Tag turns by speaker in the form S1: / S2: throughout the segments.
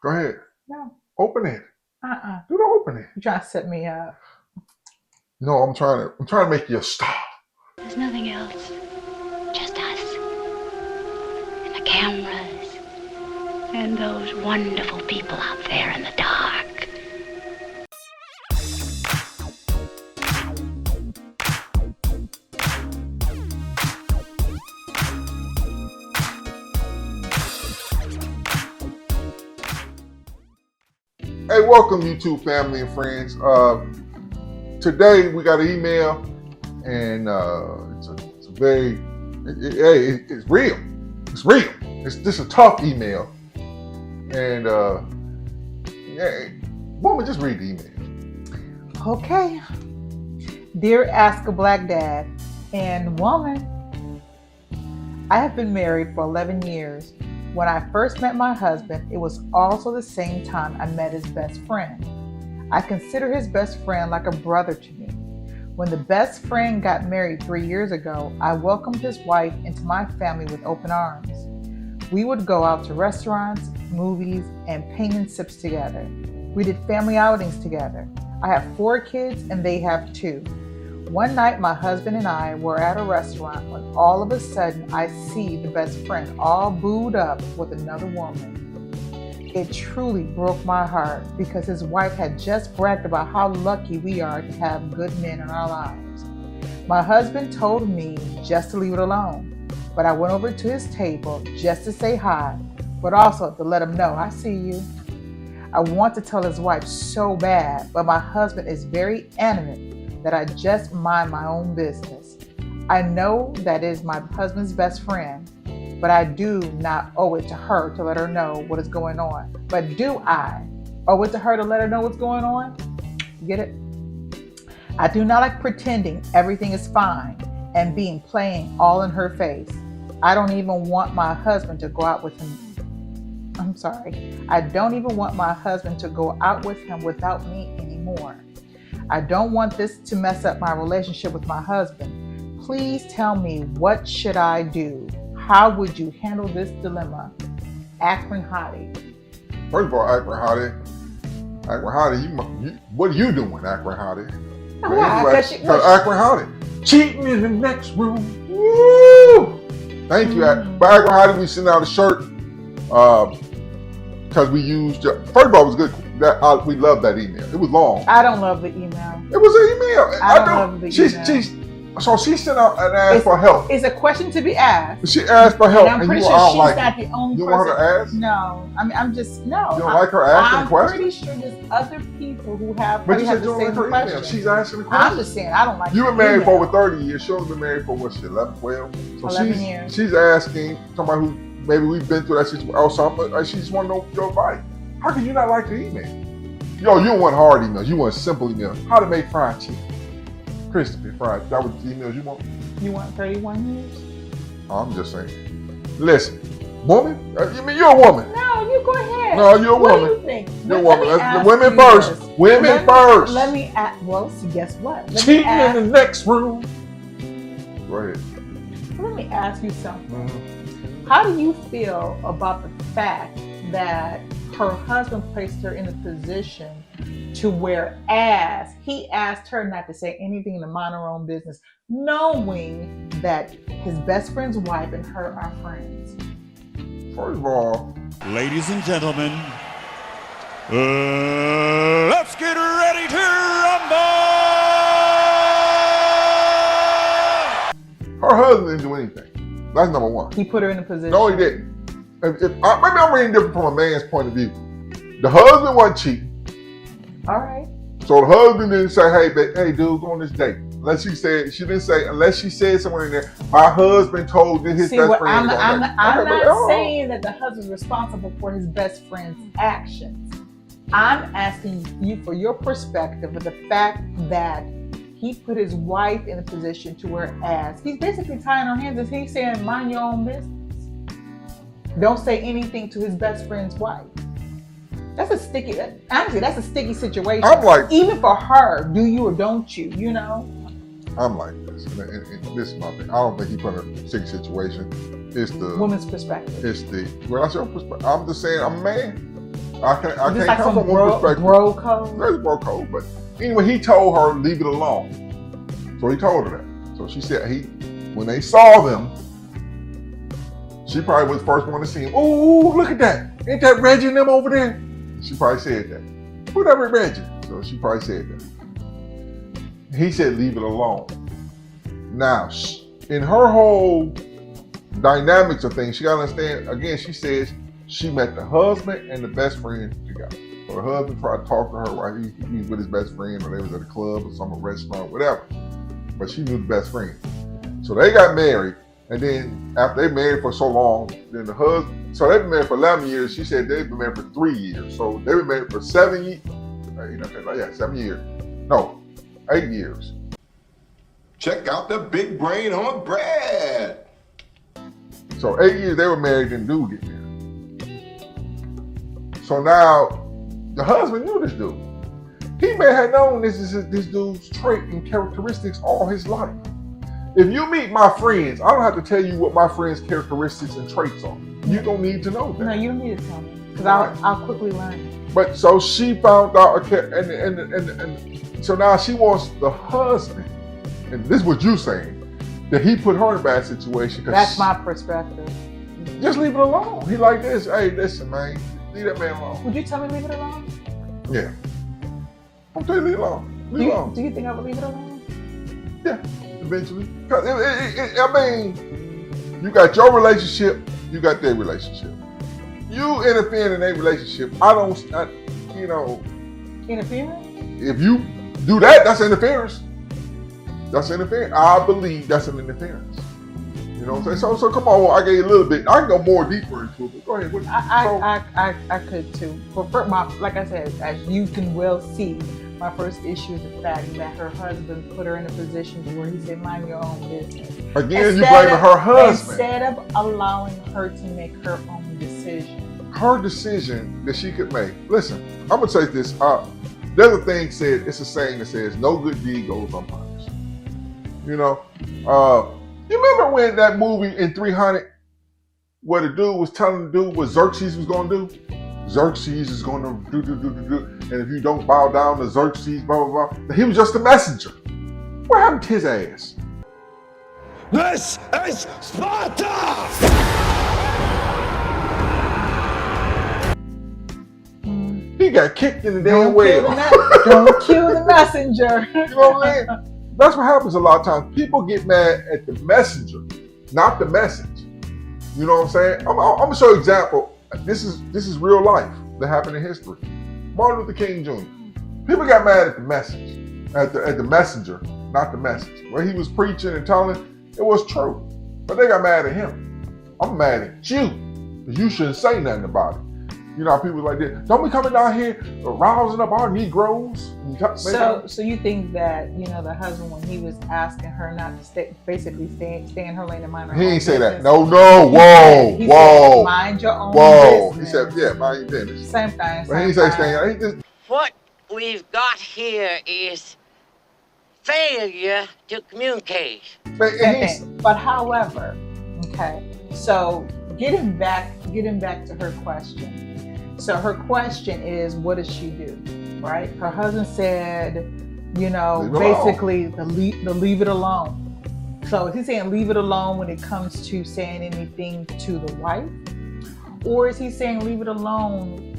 S1: Go ahead.
S2: No.
S1: Open it.
S2: Uh-uh.
S1: Do the opening.
S2: You're trying to set me up.
S1: No, I'm trying to make you a star.
S3: There's nothing else. Just us. And the cameras. And those wonderful people out there in the dark.
S1: Hey, welcome YouTube family and friends. Today we got an email, and it's a very, it's real. It's real. It's just a tough email, and yeah, woman, just read the email.
S2: Okay. Dear Ask a Black Dad and woman, I have been married for 11 years. When I first met my husband, it was also the same time I met his best friend. I consider his best friend like a brother to me. When the best friend got married 3 years ago, I welcomed his wife into my family with open arms. We would go out to restaurants, movies, and paint and sips together. We did family outings together. I have 4 kids and they have 2. One night, my husband and I were at a restaurant when all of a sudden I see the best friend all booed up with another woman. It truly broke my heart because his wife had just bragged about how lucky we are to have good men in our lives. My husband told me just to leave it alone, but I went over to his table just to say hi, but also to let him know I see you. I want to tell his wife so bad, but my husband is very adamant that I just mind my own business. I know that is my husband's best friend, but I do not owe it to her to let her know what is going on. But do I owe it to her to let her know what's going on? Get it? I do not like pretending everything is fine and being playing all in her face. I don't even want my husband to go out with him. I don't even want my husband to go out with him without me anymore. I don't want this to mess up my relationship with my husband. Please tell me, what should I do? How would you handle this dilemma? Akron Hottie.
S1: First of all, Akron Hottie, what are you doing, Akron Hottie?
S2: Why?
S1: Because Akron Hottie, cheating in the next room.
S2: Woo!
S1: Thank you, but Akron Hottie, we sent out a shirt because we used. First of all, it was good. We loved that email. It was long.
S2: I don't love the email.
S1: It was an email.
S2: I don't love the email.
S1: So she sent out and asked for help.
S2: It's a question to be asked.
S1: She asked for help.
S2: And I'm pretty sure she's not the only person.
S1: You want her to ask?
S2: No. I'm just, no.
S1: You don't like her asking questions?
S2: I'm pretty sure there's other people who have
S1: But you said you
S2: the
S1: don't like
S2: same
S1: her
S2: question.
S1: email. She's asking the question.
S2: I'm just saying, I don't like
S1: You've been married for over 30 years. She's only been married for, 11, 12? So
S2: 11 years.
S1: She's asking somebody who maybe we've been through that situation or something. She just want to know your advice. How can you not like the email? Yo, you don't want hard emails. You want simple emails. How to make fried chicken. Crispy fried. That was the emails you want?
S2: You want 31 years?
S1: I'm just saying. Listen, woman? You mean you're a woman?
S2: No, you go ahead.
S1: No, you're a woman.
S2: What do you think?
S1: You're a woman. The women first. Women first.
S2: Let me ask. Well, guess what?
S1: Cheating in the next room. Go ahead.
S2: Let me ask you something.
S1: Mm-hmm.
S2: How do you feel about the fact that her husband placed her in a position to whereas he asked her not to say anything to mind her own business, knowing that his best friend's wife and her are friends?
S1: First of all,
S4: ladies and gentlemen, let's get ready to rumble!
S1: Her husband didn't do anything. That's number one.
S2: He put her in a position.
S1: No, he didn't. Maybe I'm reading different from a man's point of view. The husband wasn't cheating.
S2: All right.
S1: So the husband didn't say, hey, dude, go on this date. Unless she said somewhere in there, my husband told his best friend.
S2: I'm not saying that the husband's responsible for his best friend's actions. I'm asking you for your perspective of the fact that he put his wife in a position to whereas he's basically tying her hands and he's saying, mind your own business. Don't say anything to his best friend's wife. That's a sticky situation.
S1: I'm like,
S2: even for her, do you or don't you, you know?
S1: I'm like this. And this is my thing. I don't think he put her in a sticky situation. It's the
S2: woman's perspective.
S1: It's the, well, that's your perspective. I'm just saying, I'm a man. I can't
S2: Just like
S1: come
S2: some
S1: from one perspective.
S2: bro code.
S1: There's bro code, but anyway, he told her leave it alone. So he told her that. So she said when they saw them, she probably was the first one to see him. Oh, look at that! Ain't that Reggie and them over there? She probably said that. Who that Reggie? So she probably said that. He said leave it alone. Now, in her whole dynamics of things, she gotta understand. Again, she says she met the husband and the best friend together. So her husband tried to talk to her while he was with his best friend, or they was at a club or some restaurant, whatever. But she knew the best friend. So they got married, and then after they married for so long, then the husband. So they've been married for 11 years. She said they've been married for 3 years. So they've been married for 7 years. Yeah, 7 years. No, 8 years.
S5: Check out the big brain on Brad.
S1: So 8 years they were married, and dude get married. So now the husband knew this dude. He may have known this dude's trait and characteristics all his life. If you meet my friends, I don't have to tell you what my friends' characteristics and traits are. You don't need to know that.
S2: No, you don't need to tell me because
S1: Right.
S2: I'll quickly learn it.
S1: But so she found out, and so now she wants the husband, and this is what you're saying, that he put her in a bad situation.
S2: That's my perspective.
S1: Just leave it alone. He like this. Hey, listen, man, leave that man alone.
S2: Would you tell me leave it alone?
S1: Yeah. I'm telling you, leave it alone. Leave it alone.
S2: Do you think I would leave it alone?
S1: Yeah, eventually. 'Cause I mean, you got your relationship, you got their relationship. You interfering in their relationship,
S2: Interfering?
S1: if you do that, that's interference. That's interference. I believe that's an interference. You know what I'm saying? So come on, I gave you a little bit. I can go more deeper into it, but go ahead.
S2: I could too. But like I said, as you can well see, my first issue is the fact that her husband put her in a position where he said, mind your own business.
S1: Again, you blaming her husband.
S2: Instead of allowing her to make her own decision.
S1: Her decision that she could make. Listen, I'm going to say this. There's a thing said, it's a saying that says, no good deed goes unpunished. You know? You remember when that movie in 300, where the dude was telling the dude what Xerxes was going to do? Xerxes is going to do, and if you don't bow down to Xerxes, blah, blah, blah. He was just a messenger. What happened to his ass?
S4: This is Sparta!
S1: He got kicked in the damn well.
S2: Don't kill the messenger.
S1: You know what I'm saying? That's what happens a lot of times. People get mad at the messenger, not the message. You know what I'm saying? I'm gonna show you an example. This is real life that happened in history. Martin Luther King Jr. People got mad at the message, at the messenger, not the message. Where he was preaching and telling it was true, but they got mad at him. I'm mad at you, because you shouldn't say nothing about it. You know how people like this. Don't be coming down here rousing up our Negroes.
S2: So you think that, the husband, when he was asking her not to stay in her lane and mind her own
S1: He ain't say
S2: business,
S1: that. No, whoa.
S2: Said, mind your own business.
S1: He said, yeah, mind your business.
S2: Same thing.
S1: But he ain't say stay. He just,
S6: What we've got here is failure to communicate.
S2: But however, okay. So getting back to her question. So her question is, what does she do? Right? Her husband said, basically the leave it alone. So is he saying leave it alone when it comes to saying anything to the wife? Or is he saying leave it alone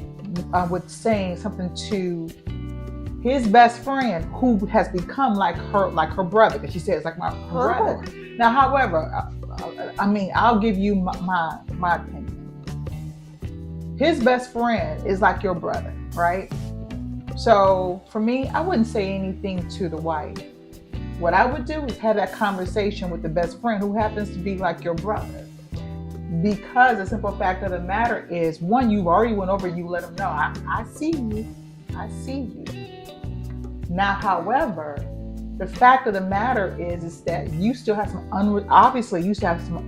S2: with saying something to his best friend, who has become like her brother? Because she says like my brother. Now, however, I'll give you my opinion. His best friend is like your brother, right? So for me, I wouldn't say anything to the wife. What I would do is have that conversation with the best friend, who happens to be like your brother. Because the simple fact of the matter is, one, you've already went over, you let him know, I see you. I see you. Now, however, the fact of the matter is that you still have some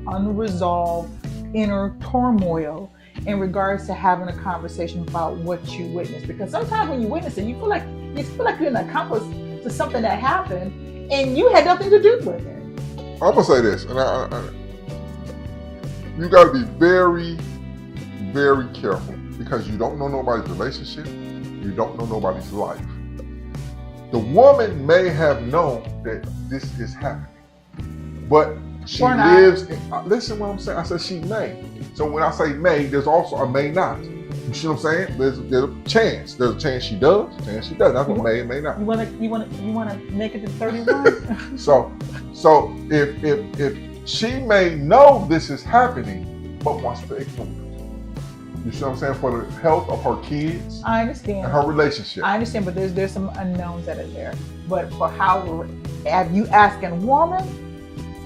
S2: unresolved inner turmoil in regards to having a conversation about what you witnessed. Because sometimes when you witness it, you feel like you're an accomplice to something that happened and you had nothing to do with it.
S1: I'm gonna say this, and you got to be very, very careful because you don't know nobody's relationship, you don't know nobody's life. The woman may have known that this is happening, but she lives in, listen what I'm saying, I said she may. So when I say may, there's also a may not. You see what I'm saying? There's a chance. There's a chance she does, a chance she doesn't. That's what may and may not.
S2: You wanna make it to 31?
S1: So if she may know this is happening, but wants to ignore it. You see what I'm saying? For the health of her kids.
S2: I understand.
S1: And her relationship.
S2: I understand, but there's some unknowns that are there. But for how, have you asking woman,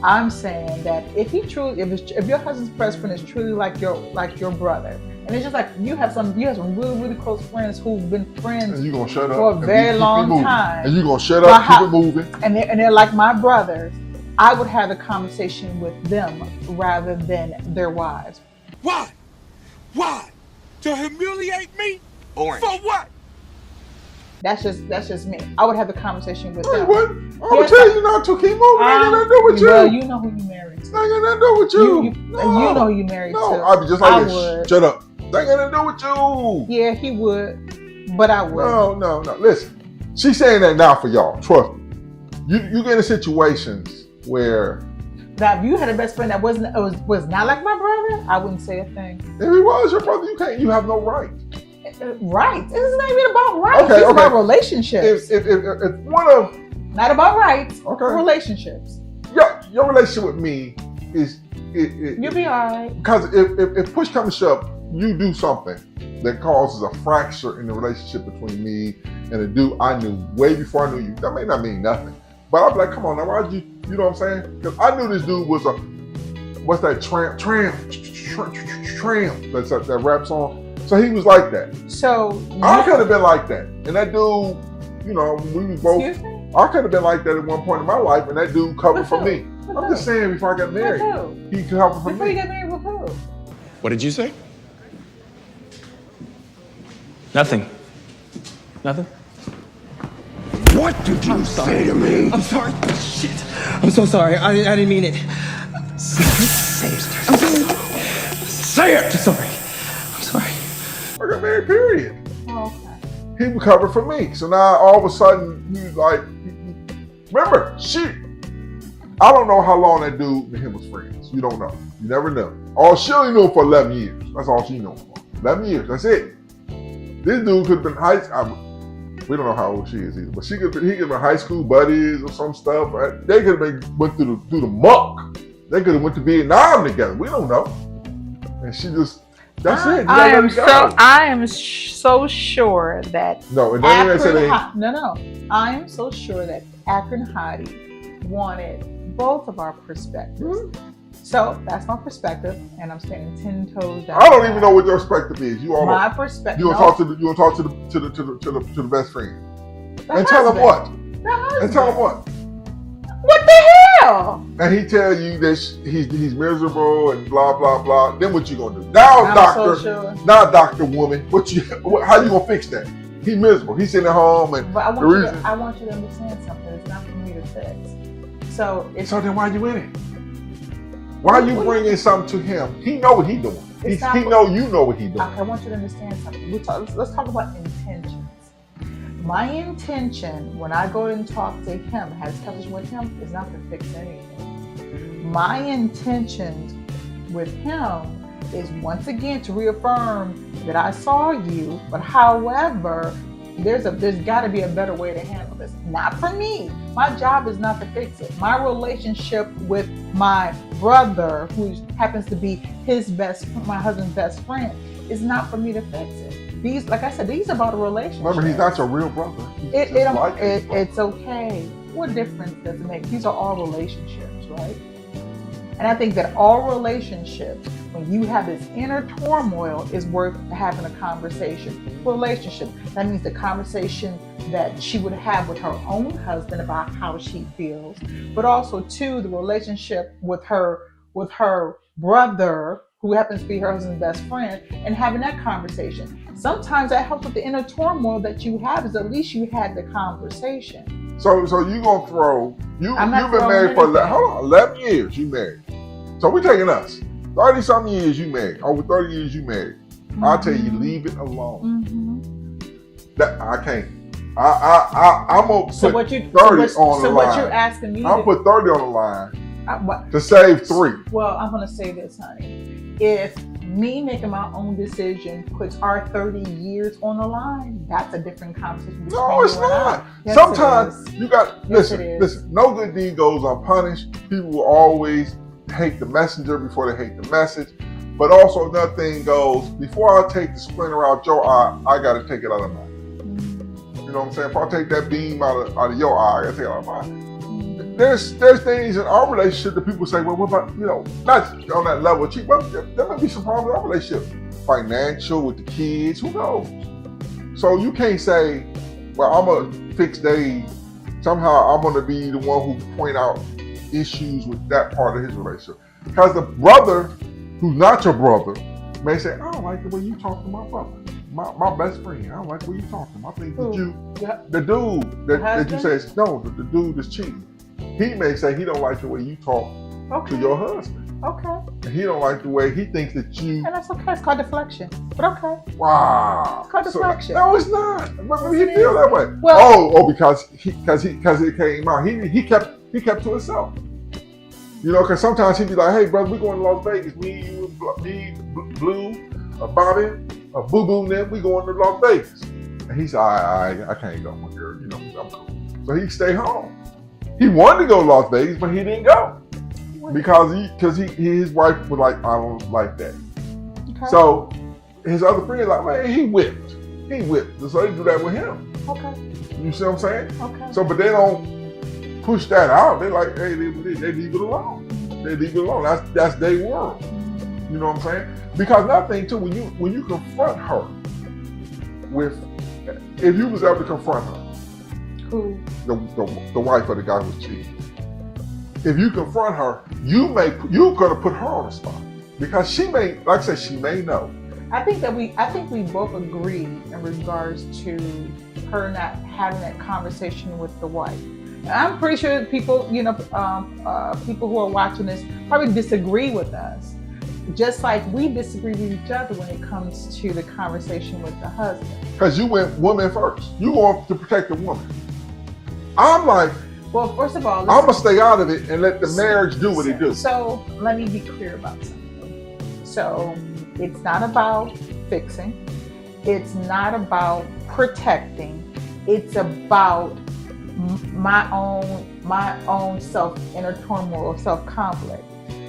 S2: I'm saying that if your husband's best friend is truly like your brother, and it's just like you have some really, really close friends who've been friends
S1: and you gonna shut up
S2: for a very long time.
S1: And you gonna shut up, keep it moving.
S2: And they're like my brothers. I would have a conversation with them rather than their wives.
S4: Why? Why? To humiliate me?
S6: Orange.
S4: For what?
S2: That's just me. I would have a conversation with them.
S1: What? I'm gonna tell you not to keep moving. Ain't got nothing to do with you.
S2: Well, you know who you married to.
S1: Ain't got nothing to do with you.
S2: You know who you married to.
S1: No, I'd be just like
S2: I
S1: this.
S2: would.
S1: Shut up. Ain't got nothing to do with you.
S2: Yeah, he would, but I would.
S1: No. Listen, she's saying that now for y'all. Trust me. You get in situations where.
S2: Now, if you had a best friend that was not like my brother, I wouldn't say a thing.
S1: If he was your brother, you have no right.
S2: Right. This is not even about rights.
S1: Okay,
S2: It's about relationships.
S1: If one of
S2: not about rights.
S1: Okay.
S2: Relationships.
S1: Your relationship with me is
S2: you'll be all right.
S1: Because if push comes to shove, you do something that causes a fracture in the relationship between me and a dude I knew way before I knew you. That may not mean nothing, but I'll be like, come on now, why'd you? You know what I'm saying? Because I knew this dude was what's that tramp? That's that rap song. So he was like that.
S2: So
S1: I could have been like that, and that dude, you know, we was both.
S2: Excuse me?
S1: I could have been like that at one point in my life, and that dude covered for me. I'm just saying, before I got married, he covered for
S2: before
S1: me.
S2: you got married with who?
S4: What did you say?
S7: Nothing. Nothing?
S4: What did you say to me?
S7: I'm sorry. Shit. I'm so sorry. I didn't mean it.
S4: Say it. Say it!
S7: Sorry. I'm sorry.
S1: I got married, period.
S2: Oh, okay.
S1: He recovered for me. So now all of a sudden, he's like, remember, I don't know how long that dude and him was friends. You don't know. You never know. She only knew him for 11 years. That's all she knew him for. 11 years. That's it. This dude could have been we don't know how old she is either, but he could have been high school buddies or some stuff. They could have went through the muck. They could have went to Vietnam together. We don't know. And she just, that's it.
S2: I am so sure that
S1: No, and then
S2: I am so sure that Akron Hottie wanted both of our perspectives.
S1: Mm-hmm.
S2: So that's my perspective, and I'm standing 10 toes down.
S1: I don't even know what your perspective is.
S2: My perspective.
S1: You want to talk to the best friend, and tell him what? And tell him what?
S2: What the hell?
S1: And he tell you that he's miserable and blah blah blah. Then what you gonna do? Now, doctor woman, how you gonna fix that? He miserable. He's sitting at home, and
S2: but I want you to understand something. It's not for me to fix. So then
S1: why you in it? Why are you bringing something to him? He know what he doing. You know what he doing.
S2: I want you to understand something. Let's talk about intentions. My intention when I go and talk to him, have discussions with him, is not to fix anything. My intentions with him is once again to reaffirm that I saw you, but however, there's got to be a better way to handle this. Not for me. My job is not to fix it. My relationship with my brother, who happens to be my husband's best friend, is not for me to fix it. These, like I said, these are about a relationship.
S1: Remember, he's not your real brother.
S2: It's okay. What difference does it make? These are all relationships, right? And I think that all relationships, when you have this inner turmoil, is worth having a conversation. Relationship, that means the conversation that she would have with her own husband about how she feels, but also too the relationship with her brother, who happens to be her husband's best friend, and having that conversation. Sometimes that helps with the inner turmoil that you have, is at least you had the conversation.
S1: So you gonna throw, you've been married for 11 years, you married. So we're taking us. 30 something years you married. Over 30 years you married. I'll tell you, leave it alone.
S2: Mm-hmm.
S1: That I can't. I'm gonna
S2: So
S1: put
S2: what you
S1: 30
S2: so
S1: on the line.
S2: what you're asking me?
S1: I'll put 30 on the line
S2: what,
S1: to save 3.
S2: well, I'm gonna say this, honey. If me making my own decision puts our 30 years on the line, that's a different conversation.
S1: No, it's not.
S2: Yes,
S1: Sometimes you got
S2: Yes,
S1: listen. No good deed goes unpunished. People will always hate the messenger before they hate the message. But also another thing goes, before I take the splinter out your eye, I gotta take it out of mine. You know what I'm saying? If I take that beam out of your eye, I gotta take it out of mine. There's things in our relationship that people say, well, what about, not on that level, but there may be some problems in our relationship. Financial, with the kids, who knows? So you can't say, well, I'm gonna fix Dave. Somehow I'm gonna be the one who point out issues with that part of his relationship. Because the brother who's not your brother may say, I don't like the way you talk to my brother, my best friend. I don't like the way you talk to him. I think the dude that you say, no, the dude is cheating. He may say he don't like the way you talk to your husband.
S2: Okay.
S1: And he don't like the way he thinks that you.
S2: And that's okay. It's called deflection. But okay.
S1: Wow.
S2: It's called deflection.
S1: No, it's not. Maybe he feel that way.
S2: Well,
S1: because it came out. He kept to himself. Because sometimes he'd be like, hey, brother, we going to Las Vegas. Me, you, Blue, Bobby, Boo Boo, and them, we going to Las Vegas. And he said, I can't go, my girl. I'm cool. So he stayed home. He wanted to go to Las Vegas, but he didn't go because his wife was like, I don't like that. Okay. So his other friend like, man, he whipped. So they do that with him. Okay. You see what I'm saying? Okay. So, but they don't push that out. They like, hey, they leave it alone. They leave it alone. That's their world. You know what I'm saying? Because another thing too, when you confront her if you was ever to confront her.
S2: Who?
S1: The wife of the guy who's cheating. If you confront her, you're gonna put her on the spot because she may, like I said, she may know.
S2: I think we both agree in regards to her not having that conversation with the wife. And I'm pretty sure people, people who are watching this probably disagree with us, just like we disagree with each other when it comes to the conversation with the husband. Because you went woman first. You want to protect the woman. I'm like, well, first of all, I'm gonna stay out of it and let the marriage do what it do. So let me be clear about something. So it's not about fixing. It's not about protecting. It's about my own inner turmoil, self-conflict.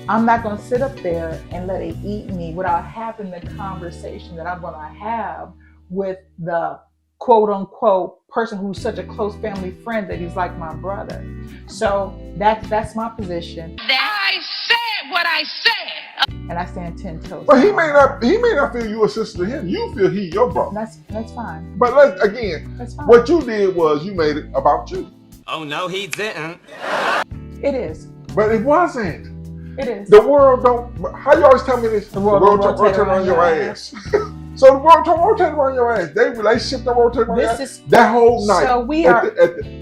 S2: I'm not gonna sit up there and let it eat me without having the conversation that I'm gonna have with the quote unquote person who's such a close family friend that he's like my brother. So that's my position.
S3: I said what I said.
S2: And I stand 10 toes.
S1: But he may not feel you a sister to him. You feel he your brother.
S2: That's fine.
S1: But what you did was you made it about you.
S7: Oh no, he didn't.
S2: It is.
S1: But it wasn't.
S2: It is.
S1: The world don't. How you always tell me this? The world don't rotate around your ass. So the world don't rotate around your ass. Their relationship don't rotate around your ass. That whole night.
S2: So we are.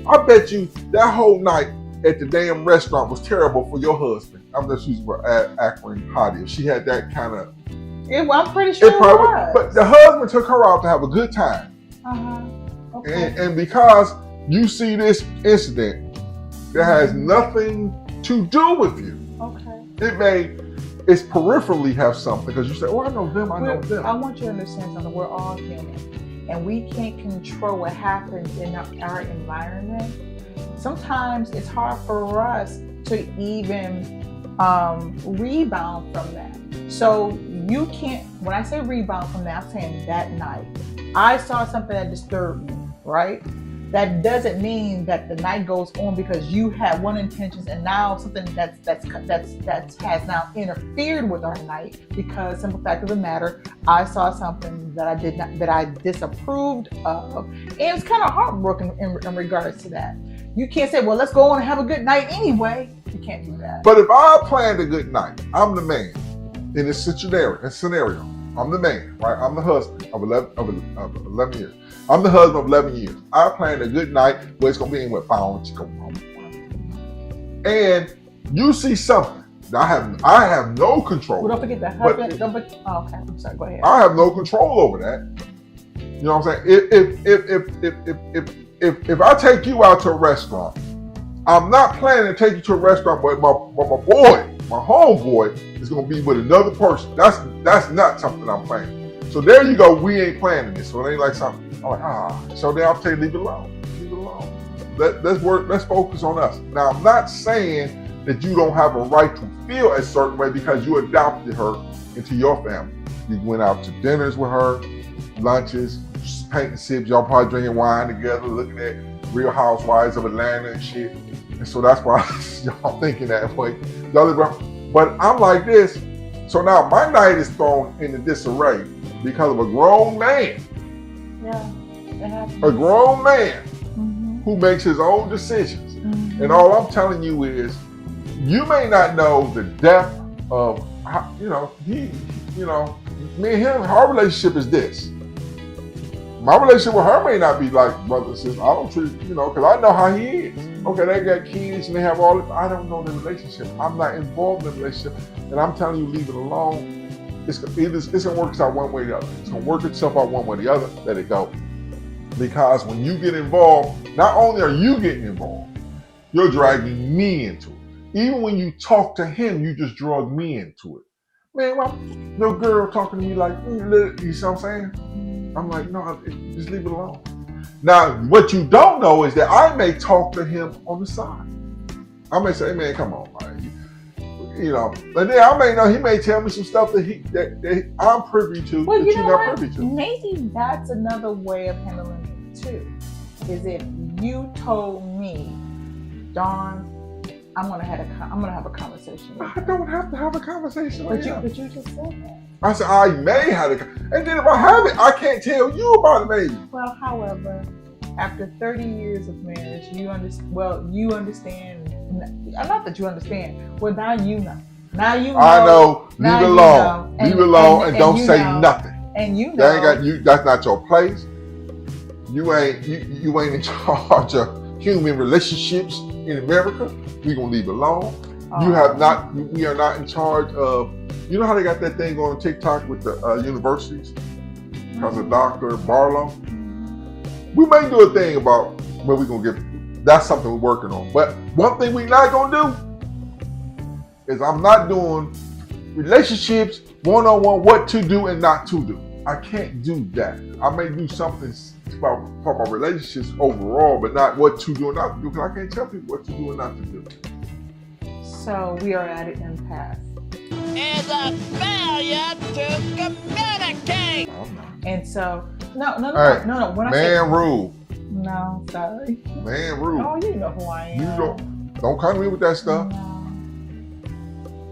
S1: I bet you that whole night at the damn restaurant was terrible for your husband. I'm just using Akron Hottie. She had that kind of.
S2: I'm pretty sure it was.
S1: But the husband took her out to have a good time. Okay. And because you see this incident that has nothing to do with you. Okay. It's peripherally have something because you say, oh, I know them. I
S2: want you to understand something. We're all human and we can't control what happens in our environment. Sometimes it's hard for us to even rebound from that. So you can't, when I say rebound from that, I'm saying that night. I saw something that disturbed me, right? That doesn't mean that the night goes on because you had one intentions and now something that has now interfered with our night. Because simple fact of the matter, I saw something that I disapproved of, and it was kind of heartbroken in regards to that. You can't say, well, let's go on and have a good night anyway. You can't do that.
S1: But if I planned a good night, I'm the man in this scenario. I'm the man, right? I'm the husband of 11 years. I'm the husband of 11 years. I planned a good night where it's going to be in with pounds. And you see something I have no control.
S2: Well, don't forget the husband. Don't forget, oh, okay, I'm sorry. Go ahead.
S1: I have no control over that. You know what I'm saying? If I take you out to a restaurant, I'm not planning to take you to a restaurant, but my boy, my homeboy, is gonna be with another person. That's not something I'm planning. So there you go. We ain't planning this. So it ain't like something. I'm like, So then I'll say leave it alone. Leave it alone. Let's work. Let's focus on us. Now I'm not saying that you don't have a right to feel a certain way because you adopted her into your family. You went out to dinners with her, lunches, painting sips. Y'all probably drinking wine together, looking at Real Housewives of Atlanta and shit. And so that's why y'all thinking that way. But I'm like this. So now my night is thrown into disarray because of a grown man.
S2: Yeah.
S1: A grown man who makes his own decisions. And all I'm telling you is, you may not know the depth of how, me and him, our relationship is this. My relationship with her may not be like brother and sister. I don't treat, because I know how he is. Okay, they got kids and they have all this. I don't know the relationship. I'm not involved in the relationship. And I'm telling you, leave it alone. It's going to work itself one way or the other. It's going to work itself out one way or the other. Let it go. Because when you get involved, not only are you getting involved, you're dragging me into it. Even when you talk to him, you just drug me into it. Man, why no girl talking to me like, you see what I'm saying? I'm like, no, just leave it alone. Now, what you don't know is that I may talk to him on the side. I may say, hey, man, come on, man. And then I may know he may tell me some stuff that I'm privy to that you're not privy to.
S2: Maybe that's another way of handling it too. Is if you told me, Dawn, I'm gonna have a conversation with you.
S1: I don't have to have a conversation with him.
S2: But you just said that.
S1: I said I may have it, and then if I have it, I can't tell you about it, maybe.
S2: Well, however, after 30 years of marriage, you understand. Not that you understand. Well, now you know. Now you know.
S1: I know.
S2: Leave
S1: it alone. Leave it alone, and don't say nothing.
S2: And you know.
S1: That ain't got you. That's not your place. You ain't in charge of human relationships in America. We gonna leave it alone. We are not in charge of, you know how they got that thing on TikTok with the universities? Because of Dr. Barlow. We may do a thing about where we're gonna get, that's something we're working on. But one thing we're not gonna do is I'm not doing relationships one-on-one, what to do and not to do. I can't do that. I may do something about relationships overall, but not what to do and not to do, because I can't tell people what to do and not to do.
S2: So we are at an impasse.
S6: Is a failure to communicate.
S2: And so, no. When
S1: man rule.
S2: No, sorry.
S1: Man rule.
S2: Oh, you know who I am.
S1: You don't come to me with that stuff.
S2: No.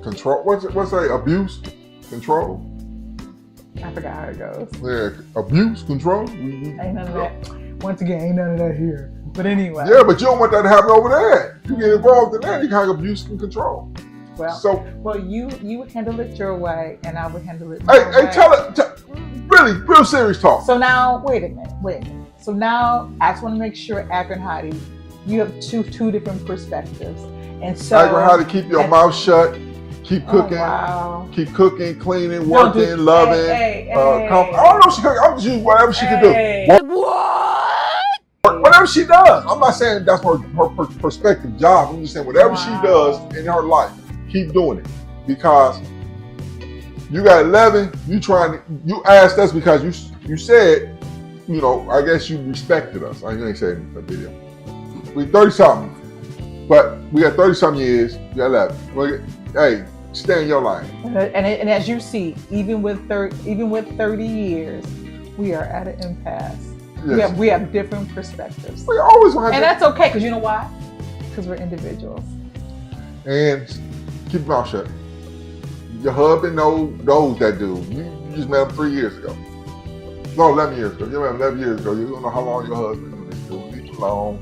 S1: Control. What's that? Abuse, control.
S2: I forgot how it goes.
S1: Yeah, abuse, control.
S2: Ain't none of that. Once again, ain't none of that here. But anyway.
S1: Yeah, but you don't want that to happen over there. You get involved in that, you kind of abuse and control.
S2: Well, you handle it your way, and I would handle it my way.
S1: Hey, tell it. Really, real serious talk.
S2: So now, wait a minute. So now, I just want to make sure, Akron Hottie, you have two different perspectives, and so
S1: Akron Hottie, keep your mouth shut. Keep cooking.
S2: Oh, wow.
S1: Keep cooking, cleaning, working, loving.
S2: Hey.
S1: I don't know if she cooking. I'm just using whatever she can do. What? Whatever she does. I'm not saying that's her perspective job. I'm just saying whatever she does in her life, keep doing it. Because you got 11, you asked us because you said, I guess you respected us. I ain't saying in the video. We 30-something, but we got 30-something years. You got 11. Well, hey, stay in your lane.
S2: And as you see, even with 30 years, we are at an impasse. Yes. We have different perspectives.
S1: We always want,
S2: and that's okay, because you know why? Because we're individuals.
S1: And keep your mouth shut. Your husband knows that dude. You just met him 3 years ago. No, 11 years ago. You met him 11 years ago. You don't know how long your husband knew this dude. Leave him alone.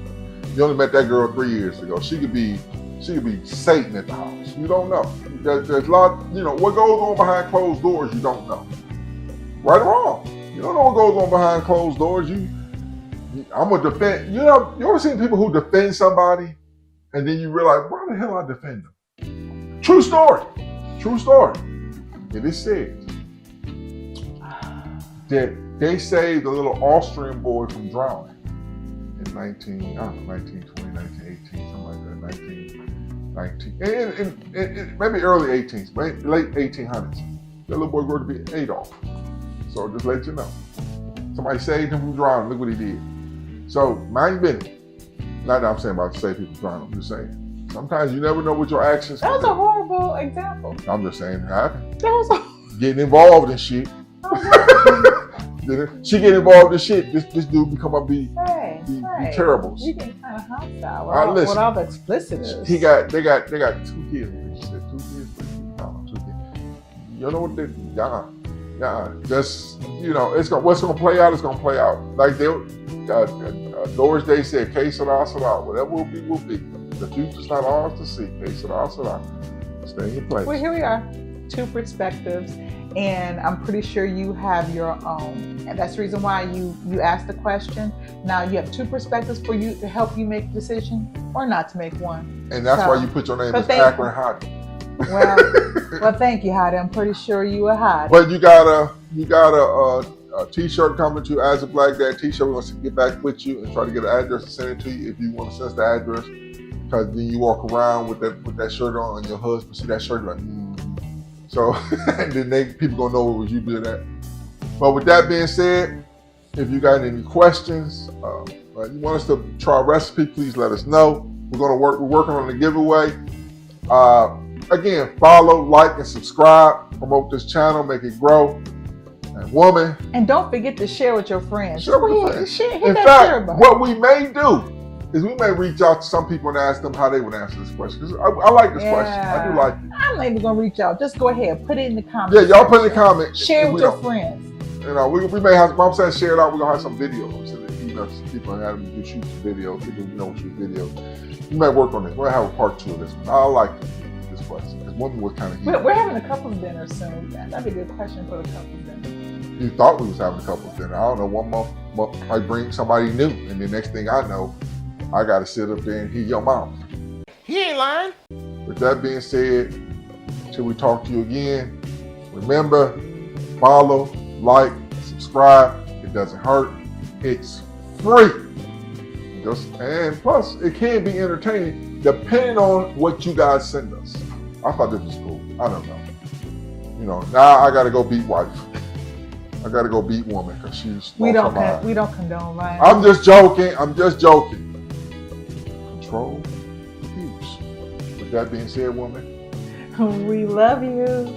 S1: You only met that girl 3 years ago. She could be Satan at the house. You don't know. There's a lot, what goes on behind closed doors, you don't know. Right or wrong. You don't know what goes on behind closed doors. I'm going to defend. You ever seen people who defend somebody and then you realize, why the hell I defend them? True story. True story. It is said that they saved a little Austrian boy from drowning in 1920, 1918, something like that, 19, maybe early 18s, late 1800s. That little boy grew to be Adolf. So just let you know. Somebody saved him from drowning. Look what he did. So mind your business. Not that I'm saying about to save people from drowning. I'm just saying. Sometimes you never know what your actions.
S2: That was a horrible example.
S1: I'm just saying it happened.
S2: That was
S1: Getting involved in shit. She get involved in shit. This dude become a be terrible.
S2: You getting kind of hostile
S1: Right,
S2: with all the explicitness.
S1: They got 2 kids. She said 2 kids. No, 2 kids. You know what they? Just what's gonna play out is gonna play out. Like Doris Day said, "Que sera, sera." Whatever will be, will be. The future's not ours to see. Que sera, sera. Stay in your place.
S2: Well, here we are, 2 perspectives, and I'm pretty sure you have your own. And that's the reason why you asked the question. Now you have 2 perspectives for you to help you make a decision or not to make one.
S1: And that's why you put your name as Akron Hottie.
S2: Well, thank you, Hottie. I'm pretty sure you are Hottie.
S1: But you got a T-shirt coming to you as a Black Dad T-shirt. We're gonna get back with you and try to get an address and send it to you if you want to send us the address. Because then you walk around with that shirt on and your husband see that shirt like, So and then people gonna know it was you did that. But with that being said, if you got any questions, you want us to try a recipe, please let us know. We're working on the giveaway. Again, follow, like, and subscribe. Promote this channel, make it grow. And woman.
S2: And don't forget to share with your friends.
S1: Share with your friends.
S2: Hit
S1: In
S2: that
S1: fact,
S2: share button.
S1: what we may do is we may reach out to some people and ask them how they would answer this question. 'Cause I like this question. I do like it.
S2: I'm not even gonna reach out. Just go ahead, put it in the comments.
S1: Yeah, y'all put in the comments.
S2: Share with your friends.
S1: You know, we may have. Mom said share it out. We're gonna have some videos. So that, people have them do shoot some videos. People shoot videos. We may work on this. We'll have a part 2 of this one. I like this question because women was kind of.
S2: We're having a couples dinner soon. That'd be a good question for the couples dinner.
S1: You thought we was having a couples dinner. I don't know. 1 month I bring somebody new, and the next thing I know, I got to sit up there and hear your mouth.
S6: He ain't lying.
S1: With that being said, till we talk to you again, remember, follow, like, subscribe. It doesn't hurt. It's free. And plus, it can be entertaining depending on what you guys send us. I thought this was cool. I don't know. Now I got to go beat wife. I got to go beat woman because she's.
S2: We don't condone violence.
S1: I'm just joking. Control, peace. With that being said, woman.
S2: We love you.